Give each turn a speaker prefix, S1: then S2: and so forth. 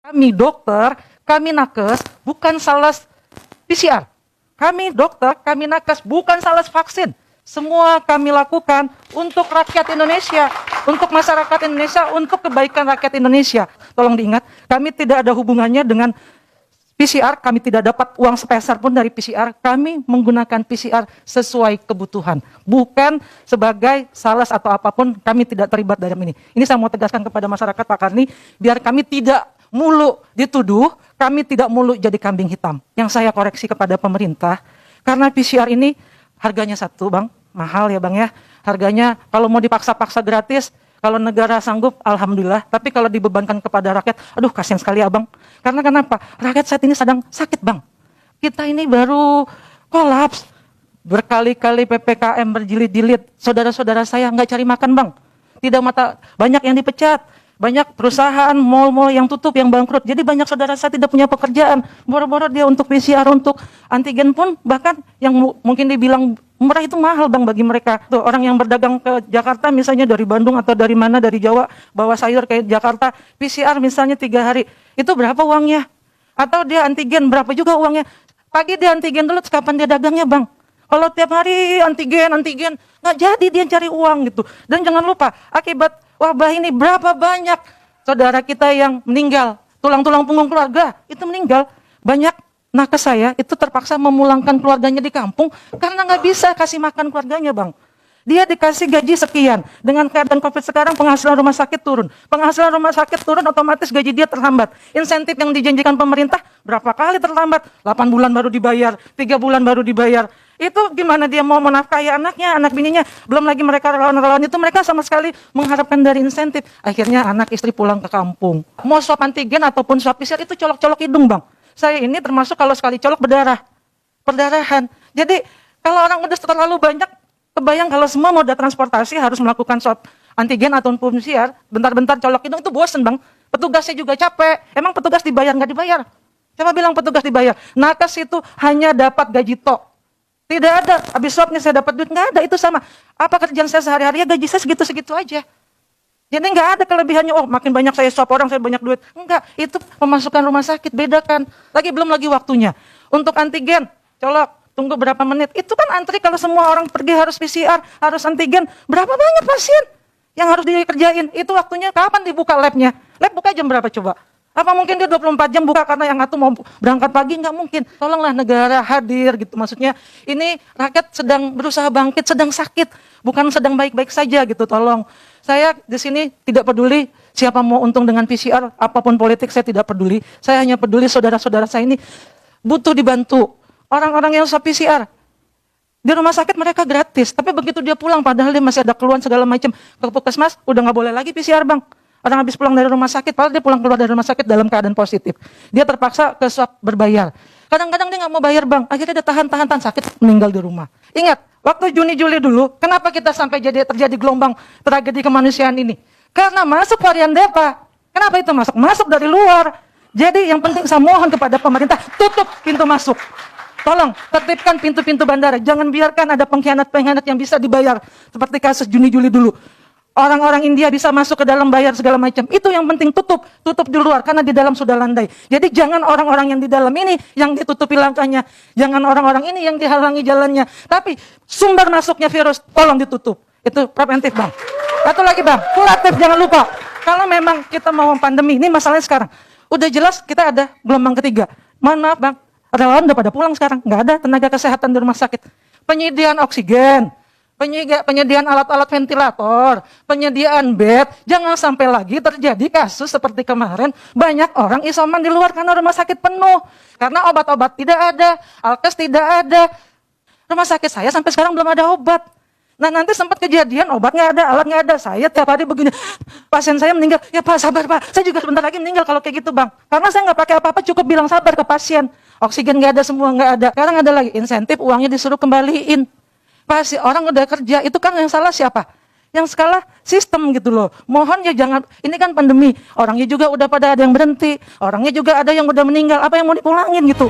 S1: Kami dokter, kami nakes, bukan salah PCR. Kami dokter, kami nakes, bukan salah vaksin. Semua kami lakukan untuk rakyat Indonesia, untuk masyarakat Indonesia, untuk kebaikan rakyat Indonesia. Tolong diingat, kami tidak ada hubungannya dengan PCR, kami tidak dapat uang sepeser pun dari PCR, kami menggunakan PCR sesuai kebutuhan. Bukan sebagai sales atau apapun, kami tidak terlibat dalam ini. Ini saya mau tegaskan kepada masyarakat Pak Karni, biar kami tidak mulu dituduh, kami tidak mulu jadi kambing hitam. Yang saya koreksi kepada pemerintah, karena PCR ini harganya satu Bang, mahal ya Bang ya. Harganya kalau mau dipaksa-paksa gratis, kalau negara sanggup, alhamdulillah. Tapi kalau dibebankan kepada rakyat, aduh kasihan sekali Abang. Karena kenapa? Rakyat saat ini sedang sakit Bang. Kita ini baru kolaps. Berkali-kali PPKM berjilid-jilid. Saudara-saudara saya nggak cari makan Bang. Tidak mata, banyak yang dipecat. Banyak perusahaan, mal-mal yang tutup, yang bangkrut. Jadi banyak saudara saya tidak punya pekerjaan. Boro-boro dia untuk PCR, untuk antigen pun bahkan yang mungkin dibilang murah itu mahal Bang bagi mereka. Tuh, orang yang berdagang ke Jakarta misalnya dari Bandung atau dari mana, dari Jawa, bawa sayur ke Jakarta, PCR misalnya 3 hari. Itu berapa uangnya? Atau dia antigen, berapa juga uangnya? Pagi dia antigen dulu, kapan dia dagangnya Bang? Kalau tiap hari antigen, nggak jadi dia cari uang gitu. Dan jangan lupa, akibat wabah ini berapa banyak saudara kita yang meninggal, tulang-tulang punggung keluarga itu meninggal. Banyak nakes saya itu terpaksa memulangkan keluarganya di kampung karena nggak bisa kasih makan keluarganya Bang. Dia dikasih gaji sekian, dengan keadaan COVID sekarang penghasilan rumah sakit turun. Penghasilan rumah sakit turun otomatis gaji dia terhambat. Insentif yang dijanjikan pemerintah berapa kali terlambat? 8 bulan baru dibayar, 3 bulan baru dibayar. Itu gimana dia mau menafkahi anaknya, anak bininya. Belum lagi mereka relawan-relawan itu mereka sama sekali mengharapkan dari insentif. Akhirnya anak istri pulang ke kampung. Mau swab antigen ataupun swab PCR itu colok-colok hidung Bang. Saya ini termasuk kalau sekali colok berdarah. Perdarahan. Jadi kalau orang udah terlalu banyak, kebayang kalau semua moda transportasi harus melakukan swab antigen ataupun PCR, bentar-bentar colok hidung itu bosen Bang. Petugasnya juga capek. Emang petugas dibayar nggak dibayar? Siapa bilang petugas dibayar? Nakes itu hanya dapat gaji tok. Tidak ada, habis swabnya saya dapat duit, nggak ada, itu sama. Apa kerjaan saya sehari-hari, ya gaji saya segitu-segitu aja. Jadi nggak ada kelebihannya, oh makin banyak saya swab orang, saya banyak duit. Enggak, itu pemasukan rumah sakit, bedakan. Belum lagi waktunya. Untuk antigen, colok, tunggu berapa menit. Itu kan antri kalau semua orang pergi harus PCR, harus antigen. Berapa banyak pasien yang harus dikerjain. Itu waktunya, kapan dibuka labnya? Lab buka jam berapa coba? Apa mungkin dia 24 jam buka karena yang satu mau berangkat pagi? Nggak mungkin. Tolonglah negara hadir gitu. Maksudnya ini rakyat sedang berusaha bangkit, sedang sakit. Bukan sedang baik-baik saja gitu. Tolong. Saya di sini tidak peduli siapa mau untung dengan PCR. Apapun politik saya tidak peduli. Saya hanya peduli saudara-saudara saya ini butuh dibantu. Orang-orang yang usah PCR. Di rumah sakit mereka gratis. Tapi begitu dia pulang padahal dia masih ada keluhan segala macam. Ke puskesmas udah nggak boleh lagi PCR Bang. Orang habis pulang dari rumah sakit, padahal dia pulang keluar dari rumah sakit dalam keadaan positif. Dia terpaksa ke swab berbayar. Kadang-kadang dia nggak mau bayar Bang, akhirnya dia tahan sakit, meninggal di rumah. Ingat, waktu Juni-Juli dulu, kenapa kita sampai terjadi gelombang tragedi kemanusiaan ini? Karena masuk varian Delta. Kenapa itu masuk? Masuk dari luar. Jadi yang penting saya mohon kepada pemerintah, tutup pintu masuk. Tolong, tertibkan pintu-pintu bandara. Jangan biarkan ada pengkhianat-pengkhianat yang bisa dibayar. Seperti kasus Juni-Juli dulu. Orang-orang India bisa masuk ke dalam bayar segala macam. Itu yang penting, tutup di luar karena di dalam sudah landai. Jadi jangan orang-orang yang di dalam ini yang ditutupi langkahnya. Jangan orang-orang ini yang dihalangi jalannya. Tapi sumber masuknya virus tolong ditutup. Itu preventif Bang. Satu lagi Bang, kuratif jangan lupa. Kalau memang kita mau pandemi, ini masalahnya sekarang. Udah jelas kita ada gelombang ketiga. Mohon maaf Bang, relawan udah pada pulang sekarang. Nggak ada tenaga kesehatan di rumah sakit. Penyediaan oksigen. Penyediaan alat-alat ventilator, penyediaan bed, jangan sampai lagi terjadi kasus seperti kemarin, banyak orang isoman di luar karena rumah sakit penuh, karena obat-obat tidak ada, alkes tidak ada, rumah sakit saya sampai sekarang belum ada obat. Nah nanti sempat kejadian, obat nggak ada, alat nggak ada, saya tiap hari begini, pasien saya meninggal, ya Pak sabar Pak, saya juga sebentar lagi meninggal kalau kayak gitu Bang, karena saya nggak pakai apa-apa, cukup bilang sabar ke pasien, oksigen nggak ada, semua nggak ada, sekarang ada lagi insentif, uangnya disuruh kembaliin. Pasti orang udah kerja, itu kan yang salah siapa? Yang salah sistem gitu loh. Mohon ya jangan, ini kan pandemi, orangnya juga udah pada ada yang berhenti, orangnya juga ada yang udah meninggal, apa yang mau dipulangin gitu.